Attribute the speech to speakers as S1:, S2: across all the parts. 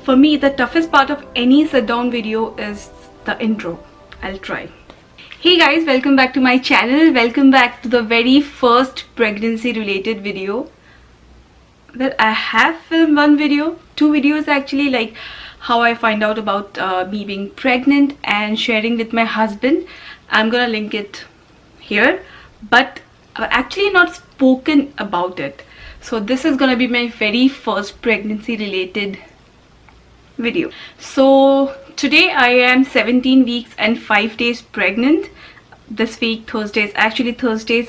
S1: For me, the toughest part of any sit down video is the intro. I'll try. Hey guys, welcome back to my channel. Welcome back to the very first pregnancy related video. Well, I have filmed one video, two videos actually, like how I find out about me being pregnant and sharing with my husband. I'm gonna link it here, but I've actually not spoken about it. So this is gonna be my very first pregnancy related video. So today I am 17 weeks and 5 days pregnant. This week, Thursdays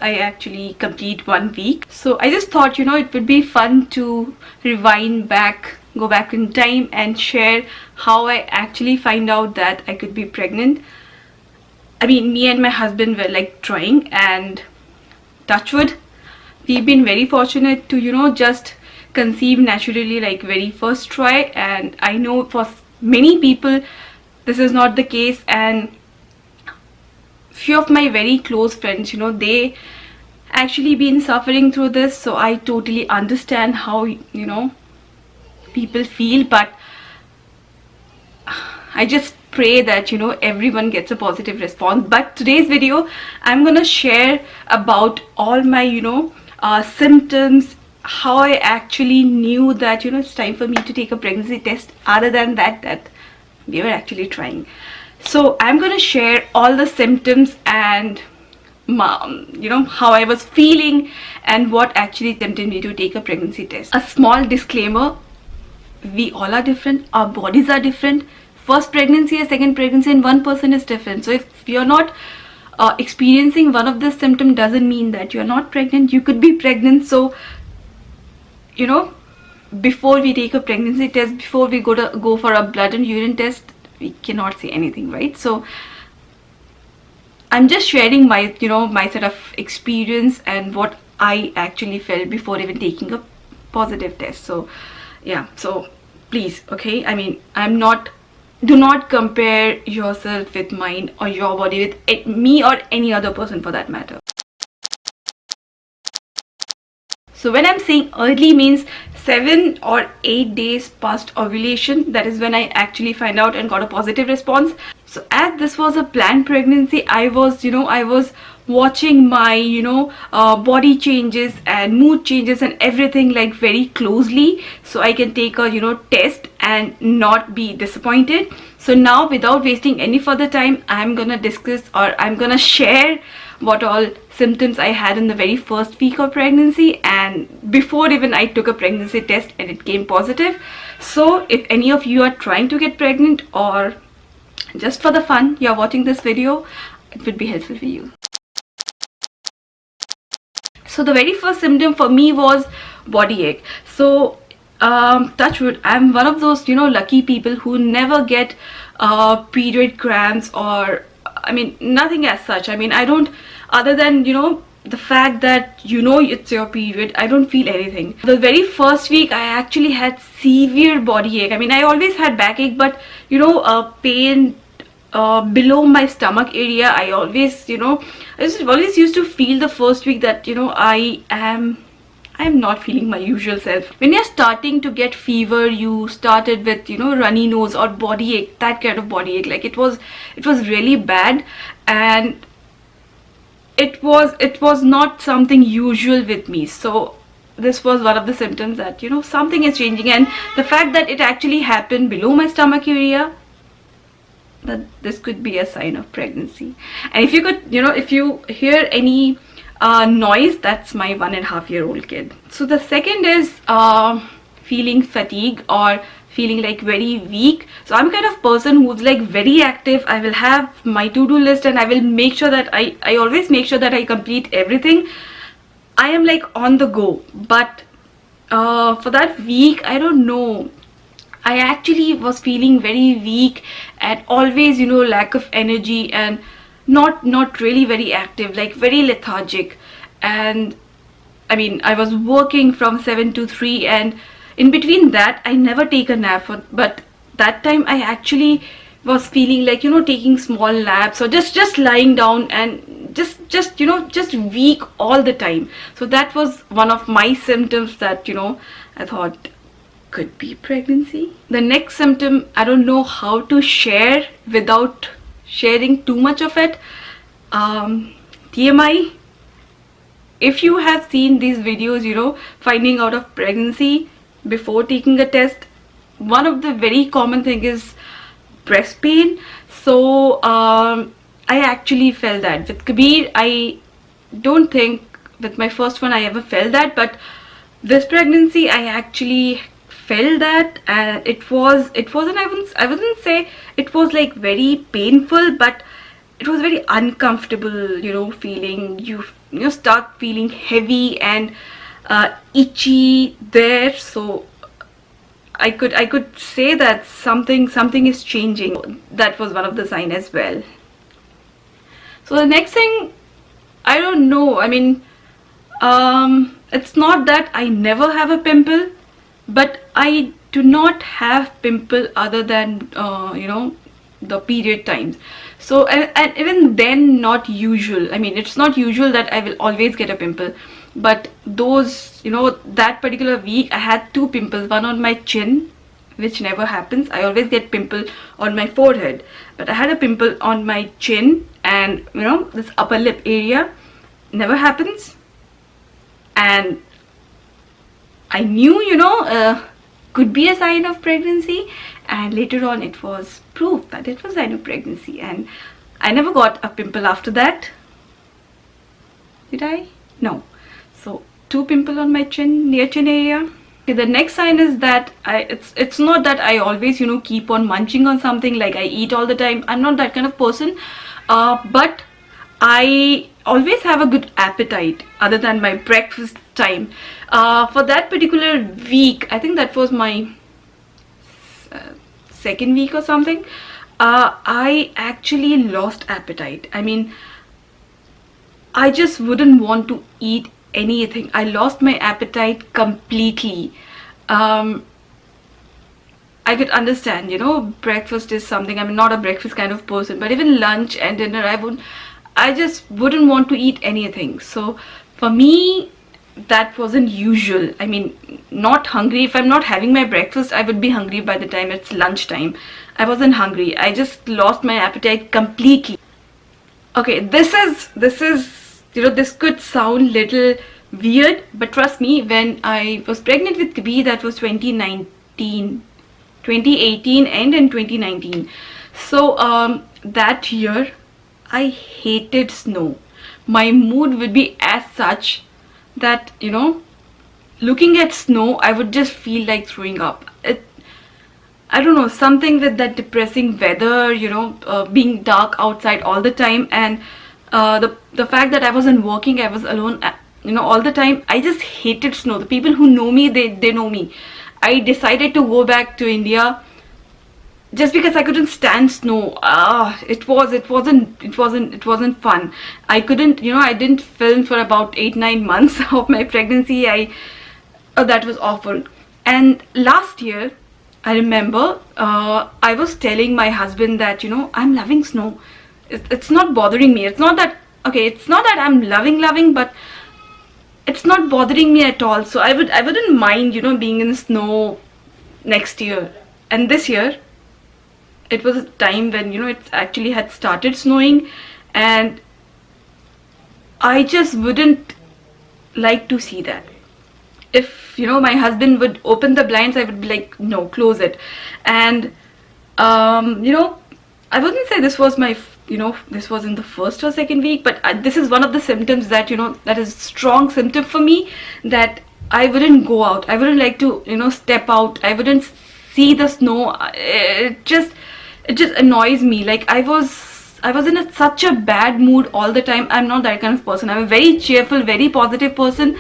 S1: I actually complete 1 week. So I just thought, you know, it would be fun to rewind back, go back in time and share how I actually find out that I could be pregnant. I mean, me and my husband were like trying, and touch wood, we've been very fortunate to, you know, just conceive naturally, like very first try. And I know for many people this is not the case, and few of my very close friends, you know, they actually been suffering through this. So I totally understand how, you know, people feel, but I just pray that, you know, everyone gets a positive response. But today's video, I'm gonna share about all my, you know, symptoms, how I actually knew that, you know, it's time for me to take a pregnancy test, other than that we were actually trying. So I'm gonna share all the symptoms and you know, how I was feeling and what actually tempted me to take a pregnancy test. A small disclaimer, we all are different, our bodies are different. First pregnancy and second pregnancy in one person is different. So if you're not experiencing one of the symptoms, doesn't mean that you're not pregnant. You could be pregnant. So, you know, before we take a pregnancy test, before we go for a blood and urine test, we cannot say anything, right? So I'm just sharing my, you know, my set of experience and what I actually felt before even taking a positive test. So yeah, so please, okay, I mean, do not compare yourself with mine or your body with me or any other person for that matter. So when I'm saying early, means 7 or 8 days past ovulation. That is when I actually find out and got a positive response. So as this was a planned pregnancy, I was watching my, you know, body changes and mood changes and everything like very closely, so I can take a, you know, test and not be disappointed. So now, without wasting any further time, I'm gonna discuss, or I'm gonna share what all symptoms I had in the very first week of pregnancy, and before even I took a pregnancy test and it came positive. So if any of you are trying to get pregnant, or just for the fun you're watching this video, it would be helpful for you. So the very first symptom for me was body ache. So touch wood, I'm one of those, you know, lucky people who never get period cramps, or I mean nothing as such. I mean, I don't, other than, you know, the fact that, you know, it's your period, I don't feel anything. The very first week I actually had severe body ache. I mean, I always had backache, but, you know, pain below my stomach area. I always, you know, I just always used to feel the first week that, you know, I'm not feeling my usual self. When you're starting to get fever, you started with, you know, runny nose or body ache, that kind of body ache. Like it was really bad, and it was not something usual with me. So this was one of the symptoms that, you know, something is changing. And the fact that it actually happened below my stomach area, that this could be a sign of pregnancy. And if you could, you know, if you hear any noise, that's my 1.5-year-old kid. So the second is feeling fatigue or feeling like very weak. So I'm kind of person who's like very active. I will have my to-do list, and I will make sure that I always make sure that I complete everything. I am like on the go. But for that week, I don't know, I actually was feeling very weak and always, you know, lack of energy, and not really very active, like very lethargic. And I mean, I was working from 7 to 3, and in between that I never take a nap. But that time I actually was feeling like, you know, taking small naps or just lying down and just you know, just weak all the time. So that was one of my symptoms that, you know, I thought could be pregnancy. The next symptom, I don't know how to share without sharing too much of it. TMI. If you have seen these videos, you know, finding out of pregnancy before taking a test, one of the very common thing is breast pain. So I actually felt that with Kabir. I don't think with my first one I ever felt that, but this pregnancy I actually felt that, and it wasn't, I wouldn't say it was like very painful, but it was very uncomfortable, you know, feeling. You start feeling heavy and itchy there. So I could say that something is changing. That was one of the signs as well. So the next thing, I don't know, I mean, it's not that I never have a pimple, but I do not have pimple other than you know, the period times. So and even then not usual. I mean, it's not usual that I will always get a pimple, but those, you know, that particular week I had 2 pimples, one on my chin, which never happens. I always get pimple on my forehead, but I had a pimple on my chin, and you know, this upper lip area never happens. And I knew, you know, could be a sign of pregnancy, and later on it was proof that it was a sign of pregnancy, and I never got a pimple after that. Did I? No. So 2 pimples on my chin, near chin area. Okay, the next sign is that it's not that I always, you know, keep on munching on something, like I eat all the time. I'm not that kind of person, but I always have a good appetite other than my breakfast time. For that particular week, I think that was my second week or something, I actually lost appetite. I mean, I just wouldn't want to eat anything. I lost my appetite completely. I could understand, you know, breakfast is something, I'm not a breakfast kind of person, but even lunch and dinner, I just wouldn't want to eat anything. So for me, that wasn't usual. I mean, not hungry. If I'm not having my breakfast, I would be hungry by the time it's lunchtime. I wasn't hungry. I just lost my appetite completely. Okay, this is, you know, this could sound little weird, but trust me, when I was pregnant with Kabir, that was 2018 and in 2019. So that year I hated snow. My mood would be as such that, you know, looking at snow, I would just feel like throwing up. I don't know, something with that depressing weather, you know, being dark outside all the time, and the fact that I wasn't working, I was alone, you know, all the time. I just hated snow. The people who know me, they know me. I decided to go back to India just because I couldn't stand snow. It wasn't fun. I couldn't, you know, I didn't film for about 8-9 months of my pregnancy. That was awful. And last year, I remember I was telling my husband that, you know, I'm loving snow. It's not bothering me. It's not that, okay, it's not that I'm loving, but it's not bothering me at all. So I wouldn't mind, you know, being in snow next year. And this year, it was a time when, you know, it actually had started snowing, and I just wouldn't like to see that. If, you know, my husband would open the blinds, I would be like, no, close it. And you know, I wouldn't say this was my, you know, this was in the first or second week, but this is one of the symptoms that, you know, that is strong symptom for me, that I wouldn't go out. I wouldn't like to, you know, step out. I wouldn't see the snow. It just annoys me. Like I was in such a bad mood all the time. I'm not that kind of person. I'm a very cheerful, very positive person.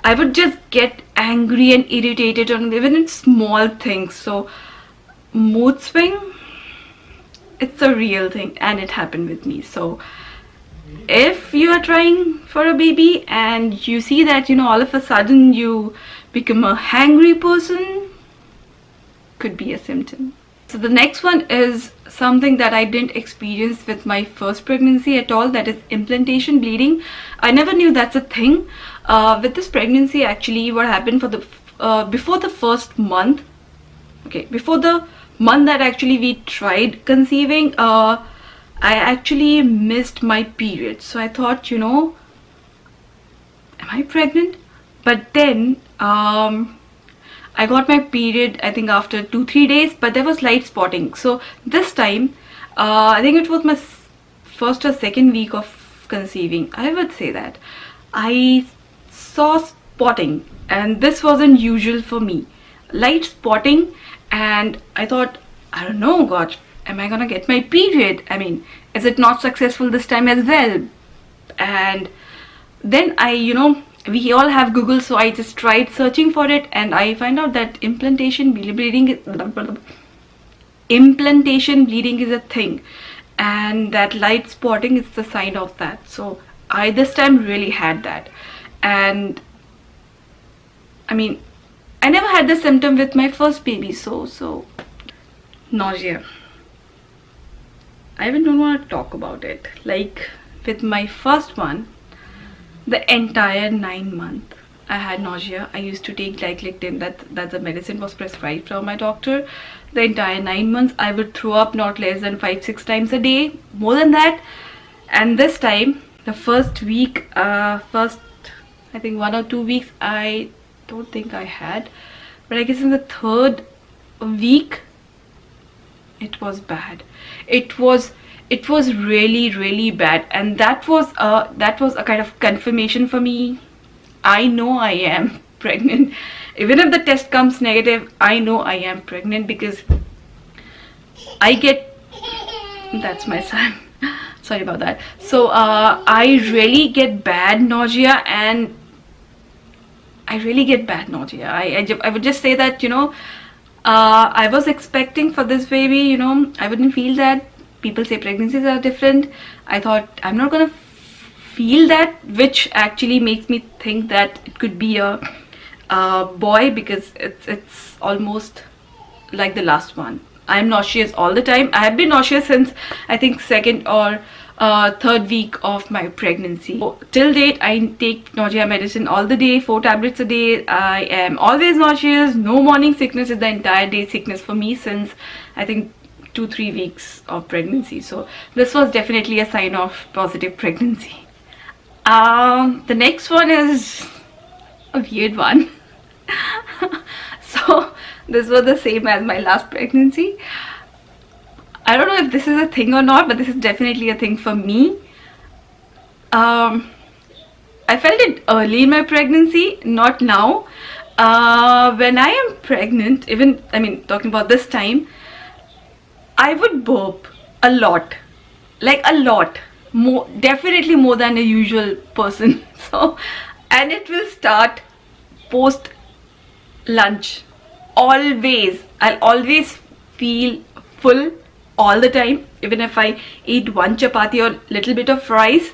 S1: I would just get angry and irritated on even in small things. So mood swing, it's a real thing, and it happened with me. So if you are trying for a baby and you see that, you know, all of a sudden you become a hangry person, could be a symptom. So the next one is something that I didn't experience with my first pregnancy at all, that is implantation bleeding. I never knew that's a thing. With this pregnancy, actually, what happened for the before the first month, okay, before the month that actually we tried conceiving, I actually missed my period. So I thought, you know, am I pregnant? But then I got my period, I think after 2-3 days, but there was light spotting. So this time, I think it was my first or second week of conceiving, I would say that I saw spotting, and this wasn't usual for me. Light spotting, and I thought, I don't know, God, am I gonna get my period? I mean, is it not successful this time as well? And then I, you know, we all have Google, so I just tried searching for it, and I find out that implantation bleeding is a thing, and that light spotting is the sign of that. So I this time really had that. And I mean, I never had this symptom with my first baby. So nausea, I even don't want to talk about it. Like with my first one, the entire 9 months I had nausea. I used to take glyclidine, that the medicine was prescribed from my doctor. The entire 9 months I would throw up not less than 5-6 times a day, more than that. And this time, the first week, first I think 1 or 2 weeks, I don't think I had, but I guess in the third week it was bad. It was really bad, and that was a kind of confirmation for me. I know I am pregnant. Even if the test comes negative, I know I am pregnant, because I get, that's my son, sorry about that. So I really get bad nausea, and I really get bad nausea. I would just say that, you know, I was expecting for this baby, you know, I wouldn't feel that. People say pregnancies are different. I thought I'm not gonna feel that, which actually makes me think that it could be a boy, because it's almost like the last one. I'm nauseous all the time. I have been nauseous since I think second or third week of my pregnancy. So, till date, I take nausea medicine all the day, 4 tablets a day. I am always nauseous. No morning sickness is the entire day sickness for me since I think 2-3 weeks of pregnancy. So this was definitely a sign of positive pregnancy. The next one is a weird one. So this was the same as my last pregnancy. I don't know if this is a thing or not, but this is definitely a thing for me. I felt it early in my pregnancy, not now. When I am pregnant, even, I mean, talking about this time, I would burp a lot, like a lot, more, definitely more than a usual person. So, and it will start post lunch. Always, I'll always feel full all the time. Even if I eat one chapati or little bit of rice,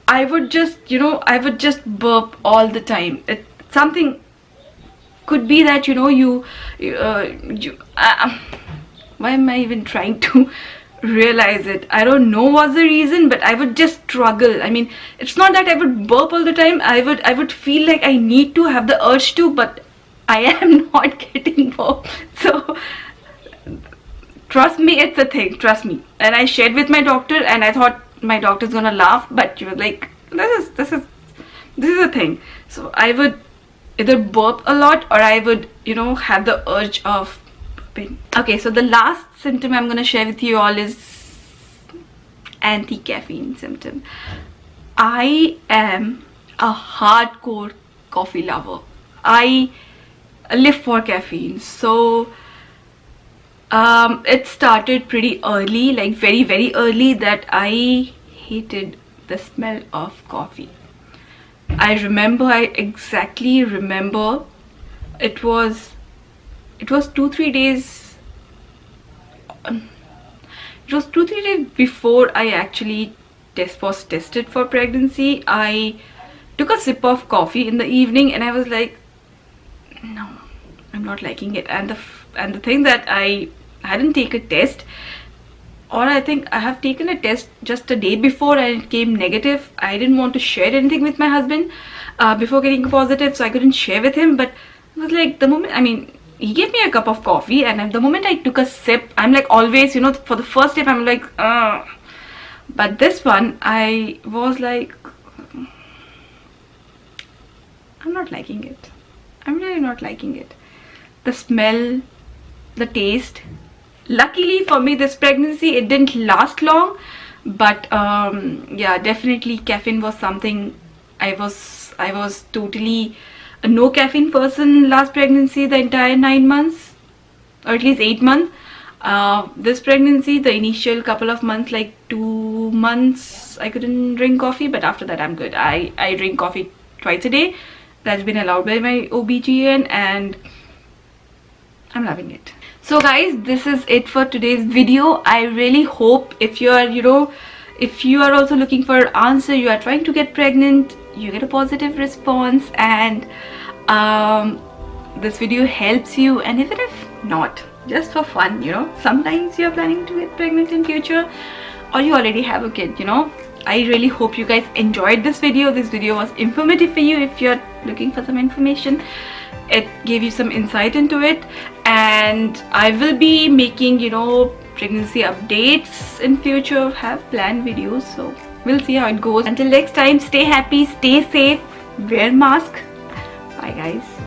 S1: I would just, you know, I would just burp all the time. It something could be that, you know, why am I even trying to realize it? I don't know what's the reason, but I would just struggle. I mean, it's not that I would burp all the time. I would feel like I need to have the urge to, but I am not getting burp. So trust me, it's a thing. Trust me. And I shared with my doctor, and I thought my doctor's gonna laugh, but she was like, this is a thing. So I would either burp a lot, or I would, you know, have the urge of burping. Okay, so the last symptom I'm gonna share with you all is anti-caffeine symptom. I am a hardcore coffee lover. I live for caffeine. So it started pretty early, like very early, that I hated the smell of coffee. I exactly remember it was 2-3 days. It was 2-3 days before I actually was tested for pregnancy. I took a sip of coffee in the evening, and I was like, no, I'm not liking it. And the thing that I hadn't taken a test, or I think I have taken a test just a day before and it came negative. I didn't want to share anything with my husband before getting positive, so I couldn't share with him. But it was like, the moment, I mean, he gave me a cup of coffee, and at the moment I took a sip, I'm like always, for the first sip I'm like, but this one I was like, I'm not liking it. I'm really not liking it. The smell, the taste. Luckily for me, this pregnancy, it didn't last long, but yeah, definitely caffeine was something. I was totally a no caffeine person last pregnancy, the entire 9 months, or at least 8 months. This pregnancy, the initial couple of months, like 2 months, I couldn't drink coffee, but after that I'm good. I drink coffee twice a day. That's been allowed by my OBGYN, and I'm loving it. So guys, this is it for today's video. I really hope if you are if you are also looking for an answer, you are trying to get pregnant, you get a positive response, and this video helps you. And even if not, just for fun, sometimes you're planning to get pregnant in future, or you already have a kid, I really hope you guys enjoyed this video. This video was informative for you if you're looking for some information. It gave you some insight into it, and I will be making pregnancy updates in future. Have planned videos, so we'll see how it goes. Until next time, stay happy, stay safe, wear mask. Bye guys.